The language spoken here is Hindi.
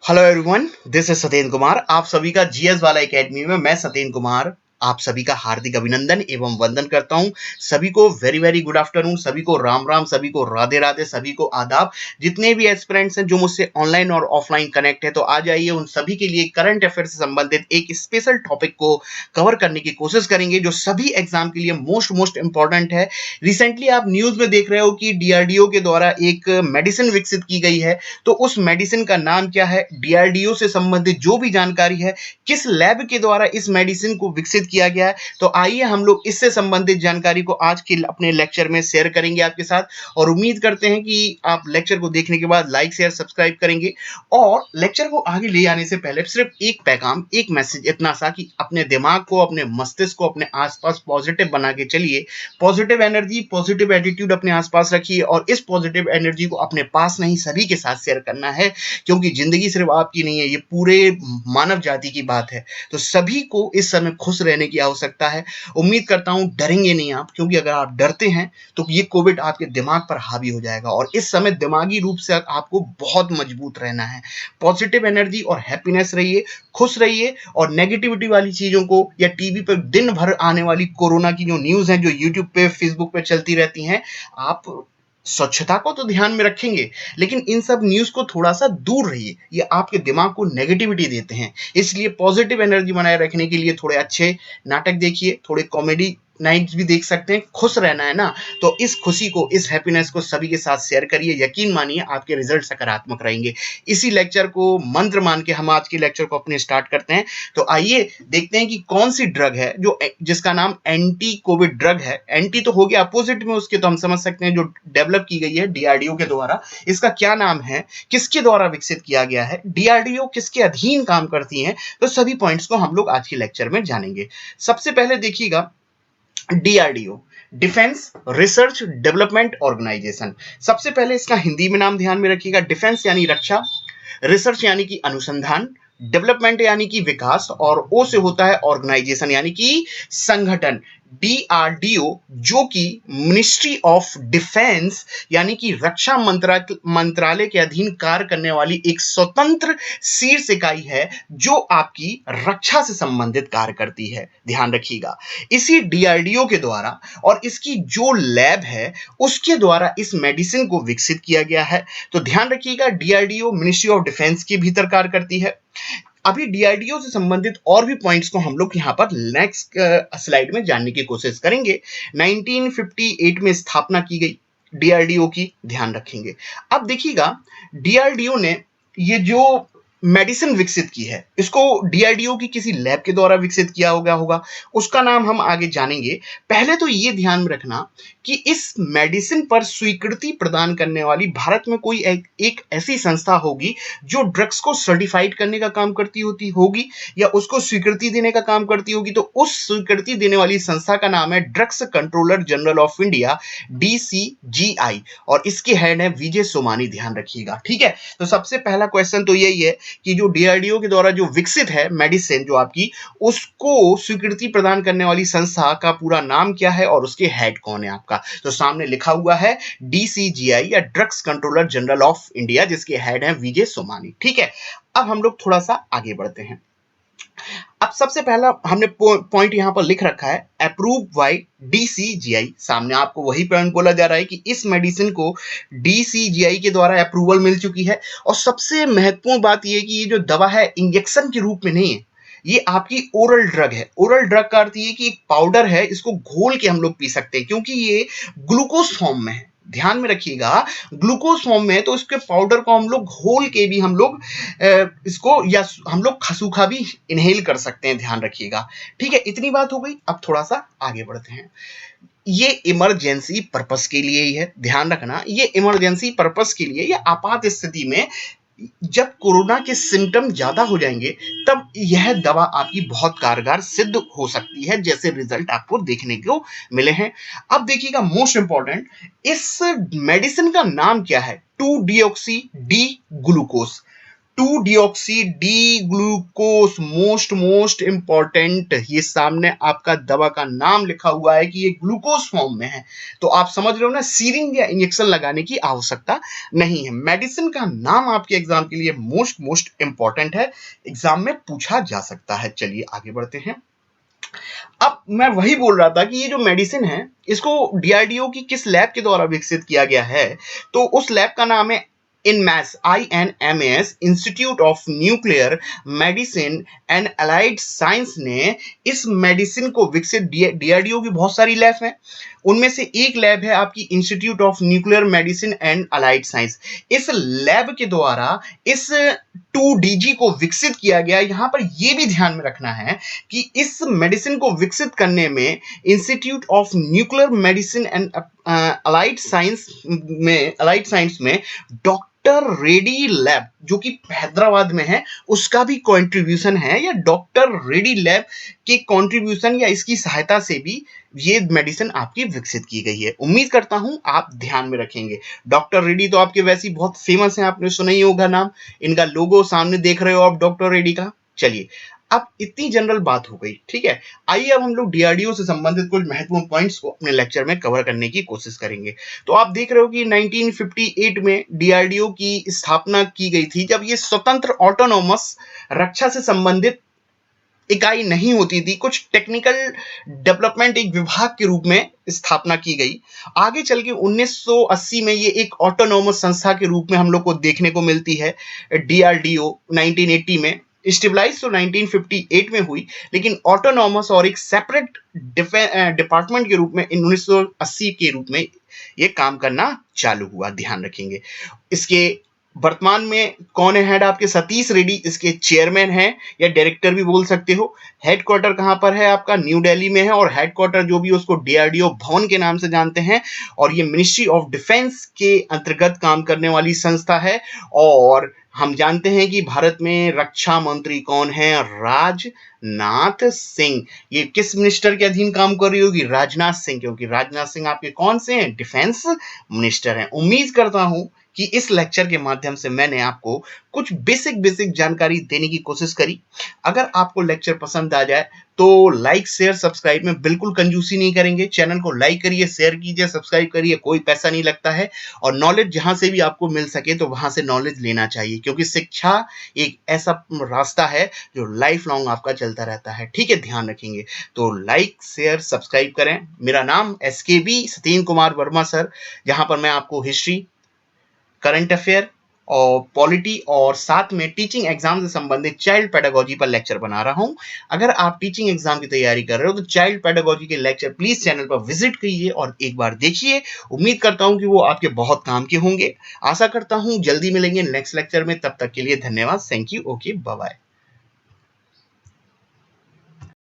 Hello everyone, this is Satyendra Kumar. आप सभी का जीएस वाला एकेडमी में मैं सत्येंद्र कुमार आप सभी का हार्दिक अभिनंदन एवं वंदन करता हूं। सभी को वेरी वेरी गुड आफ्टरनून, सभी को राम राम, सभी को राधे राधे, सभी को आदाब। जितने भी एस्पिरेंट्स हैं जो मुझसे ऑनलाइन और ऑफलाइन कनेक्ट है, तो आ जाइए। उन सभी के लिए करंट अफेयर से संबंधित एक स्पेशल टॉपिक को कवर करने की कोशिश करेंगे जो सभी एग्जाम के लिए मोस्ट मोस्ट इंपॉर्टेंट है। रिसेंटली आप न्यूज में देख रहे हो कि डीआरडीओ के द्वारा एक मेडिसिन विकसित की गई है। तो उस मेडिसिन का नाम क्या है, डीआरडीओ से संबंधित जो भी जानकारी है, किस लैब के द्वारा इस मेडिसिन को विकसित किया गया है, तो आइए हम लोग इससे संबंधित जानकारी को आज के अपने लेक्चर में शेयर करेंगे आपके साथ। और उम्मीद करते हैं कि आप लेक्चर को देखने के बाद लाइक शेयर सब्सक्राइब करेंगे। और लेक्चर को आगे ले जाने से पहले सिर्फ एक पैगाम, एक मैसेज इतना सा कि अपने दिमाग को, अपने मस्तिष्क को अपने आसपास पॉजिटिव बना के चलिए। पॉजिटिव एनर्जी, पॉजिटिव एटीट्यूड अपने आसपास रखिए और इस पॉजिटिव एनर्जी को अपने पास नहीं सभी के साथ शेयर करना है, क्योंकि जिंदगी सिर्फ आपकी नहीं है, ये पूरे मानव जाति की बात है। तो सभी को इस समय खुश रहने की आवश्यकता है। उम्मीद करता हूं डरेंगे नहीं आप, क्योंकि अगर आप डरते हैं तो ये कोविड आपके दिमाग पर हावी हो जाएगा और इस समय दिमागी रूप से आपको बहुत मजबूत रहना है। पॉजिटिव एनर्जी और हैप्पीनेस रहिए, खुश रहिए और नेगेटिविटी वाली चीजों को या टीवी पर दिन भर आने वाली कोरोना की जो न्यूज है, जो यूट्यूब पे फेसबुक पे चलती रहती हैं, आप स्वच्छता को तो ध्यान में रखेंगे, लेकिन इन सब न्यूज को थोड़ा सा दूर रहिए। ये आपके दिमाग को नेगेटिविटी देते हैं। इसलिए पॉजिटिव एनर्जी बनाए रखने के लिए थोड़े अच्छे नाटक देखिए, थोड़े कॉमेडी नाइट्स भी देख सकते हैं। खुश रहना है ना, तो इस खुशी को, इस हैप्पीनेस को सभी के साथ शेयर करिए। यकीन मानिए आपके रिजल्ट सकारात्मक रहेंगे। इसी लेक्चर को मंत्र मान के हम आज के लेक्चर को अपने स्टार्ट करते हैं। तो आइए देखते हैं कि कौन सी ड्रग है जो जिसका नाम एंटी कोविड ड्रग है। एंटी तो हो गया अपोजिट में उसके, तो हम समझ सकते हैं जो डेवलप की गई है डीआरडीओ के द्वारा। इसका क्या नाम है, किसके द्वारा विकसित किया गया है, डीआरडीओ किसके अधीन काम करती है, तो सभी पॉइंट्स को हम लोग आज के लेक्चर में जानेंगे। सबसे पहले देखिएगा, DRDO, defence research development organisation. सबसे पहले इसका हिंदी में नाम ध्यान में रखिएगा। डिफेंस यानी रक्षा, रिसर्च यानी कि अनुसंधान, डेवलपमेंट यानी कि विकास, और ओ से होता है ऑर्गेनाइजेशन यानी कि संगठन। डीआरडीओ जो कि मिनिस्ट्री ऑफ डिफेंस यानी कि रक्षा मंत्रालय के अधीन कार्य करने वाली एक स्वतंत्र शीर्ष इकाई है जो आपकी रक्षा से संबंधित कार्य करती है। ध्यान रखिएगा, इसी डीआरडीओ के द्वारा और इसकी जो लैब है उसके द्वारा इस मेडिसिन को विकसित किया गया है। तो ध्यान रखिएगा, डीआरडीओ मिनिस्ट्री ऑफ डिफेंस के भीतर कार्य करती है। अभी डीआरडीओ से संबंधित और भी पॉइंट्स को हम लोग यहाँ पर नेक्स्ट स्लाइड में जानने की कोशिश करेंगे। 1958 में स्थापना की गई डीआरडीओ की, ध्यान रखेंगे। अब देखिएगा, डीआरडीओ ने ये जो मेडिसिन विकसित की है, इसको डीआरडीओ की किसी लैब के द्वारा विकसित किया होगा। उसका नाम हम आगे जानेंगे। पहले तो ये ध्यान में रखना कि इस मेडिसिन पर स्वीकृति प्रदान करने वाली भारत में कोई एक ऐसी संस्था होगी जो ड्रग्स को सर्टिफाइड करने का काम करती होगी या उसको स्वीकृति देने का काम करती होगी। तो उस स्वीकृति देने वाली संस्था का नाम है drugs controller general of India, DCGI, और इसके हेड है विजय सोमानी। ध्यान रखिएगा, ठीक है। तो सबसे पहला क्वेश्चन तो यही है कि जो डीआरडीओ के द्वारा जो विकसित है मेडिसिन जो आपकी, उसको स्वीकृति प्रदान करने वाली संस्था का पूरा नाम क्या है और उसके हेड कौन है आपका। तो सामने लिखा हुआ है डीसीजीआई या drugs controller general of India, जिसके हेड है विजय सोमानी, ठीक है। अब हम लोग थोड़ा सा आगे बढ़ते हैं। अब सबसे पहला हमने पॉइंट यहां पर लिख रखा है, अप्रूव बाय डीसीजीआई। सामने आपको वही पॉइंट बोला जा रहा है कि इस मेडिसिन को डीसीजीआई के द्वारा अप्रूवल मिल चुकी है। और सबसे महत्वपूर्ण बात यह है कि ये जो दवा है इंजेक्शन के रूप में नहीं है, ये आपकी ओरल ड्रग है। ओरल ड्रग का अर्थ ये कि एक पाउडर है, इसको घोल के हम लोग पी सकते हैं, क्योंकि ये ग्लूकोज फॉर्म में है। ध्यान में रखिएगा, ग्लूकोज फॉर्म में है, तो इसके पाउडर को हम लोग घोल के भी हम लोग इसको, या हम लोग खसूखा भी इनहेल कर सकते हैं। ध्यान रखिएगा, ठीक है। इतनी बात हो गई। अब थोड़ा सा आगे बढ़ते हैं। ये इमरजेंसी पर्पस के लिए ही है, ध्यान रखना। ये इमरजेंसी पर्पस के लिए, या आपात स्थिति में जब कोरोना के सिम्टम ज्यादा हो जाएंगे तब यह दवा आपकी बहुत कारगर सिद्ध हो सकती है, जैसे रिजल्ट आपको देखने को मिले हैं। अब देखिएगा, मोस्ट इंपॉर्टेंट, इस मेडिसिन का नाम क्या है, 2 deoxy D glucose. 2 deoxy D glucose, most important, ये सामने आपका दवा का नाम लिखा हुआ है कि ये ग्लूकोज फॉर्म में है, तो आप समझ रहे हो ना, सीरिंज या इंजेक्शन लगाने की आवश्यकता नहीं है। मेडिसिन का नाम आपके एग्जाम के लिए मोस्ट इंपॉर्टेंट है, एग्जाम में पूछा जा सकता है। चलिए आगे बढ़ते हैं। अब मैं वही बोल रहा था कि ये जो मेडिसिन है इसको डीआरडीओ की किस लैब के द्वारा विकसित किया गया है, तो उस लैब का नाम है इनमैस, INMAS, institute of nuclear medicine and allied science ने इस मेडिसिन को विकसित, डीआरडीओ की बहुत सारी लैब हैं, उनमें से एक लैब है आपकी institute of nuclear medicine and allied science. इस लैब के द्वारा इस 2DG को विकसित किया गया। यहां पर यह भी ध्यान में रखना है कि इस मेडिसिन को विकसित करने में institute of nuclear medicine and allied science में डॉक्टर रेडी लैब, जो कि हैदराबाद में है, उसका भी कंट्रीब्यूशन है, या डॉक्टर रेडी लैब के कंट्रीब्यूशन या इसकी सहायता से भी ये मेडिसिन आपकी विकसित की गई है। उम्मीद करता हूं आप ध्यान में रखेंगे। डॉक्टर रेडी तो आपके वैसे ही बहुत फेमस है, आपने सुना ही होगा नाम, इनका लोगो सामने देख रहे हो आप डॉक्टर रेडी का। चलिए, अब इतनी जनरल बात हो गई, ठीक है। आइए अब हम लोग डीआरडीओ से संबंधित कुछ महत्वपूर्ण पॉइंट्स को अपने लेक्चर में कवर करने की कोशिश करेंगे। तो आप देख रहे हो कि 1958 में डीआरडीओ की स्थापना की गई थी, जब ये स्वतंत्र ऑटोनोमस रक्षा से संबंधित इकाई नहीं होती थी, कुछ टेक्निकल डेवलपमेंट एक विभाग के रूप में स्थापना की गई। आगे चल के 1980 में ये एक ऑटोनोमस संस्था के रूप में हम लोग को देखने को मिलती है। डीआरडीओ 1980 में स्टेबलाइज तो 1958 में हुई, लेकिन ऑटोनॉमस और एक सेपरेट डिपार्टमेंट के रूप में 1980 के रूप में ये काम करना चालू हुआ, ध्यान रखेंगे। इसके वर्तमान में कौन है हेड आपके? सतीश रेड्डी इसके चेयरमैन हैं, या डायरेक्टर भी बोल सकते हो। हेडक्वार्टर कहां पर है आपका? न्यू दिल्ली में है, और हेडक्वार्टर जो भी उसको डीआरडीओ भवन के नाम से जानते हैं, और ये मिनिस्ट्री ऑफ डिफेंस के अंतर्गत काम करने वाली संस्था है। और हम जानते हैं कि भारत में रक्षा मंत्री कौन है? राजनाथ सिंह। ये किस मिनिस्टर के अधीन काम कर रही होगी? राजनाथ सिंह, क्योंकि राजनाथ सिंह आपके कौन से हैं? डिफेंस मिनिस्टर हैं। उम्मीद करता हूं कि इस लेक्चर के माध्यम से मैंने आपको कुछ बेसिक जानकारी देने की कोशिश करी। अगर आपको लेक्चर पसंद आ जाए तो लाइक शेयर सब्सक्राइब में बिल्कुल कंजूसी नहीं करेंगे। चैनल को लाइक करिए, शेयर कीजिए, सब्सक्राइब करिए, कोई पैसा नहीं लगता है। और नॉलेज जहां से भी आपको मिल सके तो वहां से नॉलेज लेना चाहिए, क्योंकि शिक्षा एक ऐसा रास्ता है जो लाइफ लॉन्ग आपका चलता रहता है, ठीक है, ध्यान रखेंगे। तो लाइक शेयर सब्सक्राइब करें। मेरा नाम SKB सत्येंद्र कुमार वर्मा सर, जहां पर मैं आपको हिस्ट्री, करंट अफेयर और पॉलिटी और साथ में टीचिंग एग्जाम से संबंधित चाइल्ड पेडागोजी पर लेक्चर बना रहा हूं। अगर आप टीचिंग एग्जाम की तैयारी कर रहे हो तो चाइल्ड पेडागोजी के लेक्चर प्लीज चैनल पर विजिट कीजिए और एक बार देखिए। उम्मीद करता हूं कि वो आपके बहुत काम के होंगे। आशा करता हूं जल्दी मिलेंगे नेक्स्ट लेक्चर में। तब तक के लिए धन्यवाद। Thank you. Okay, bye bye.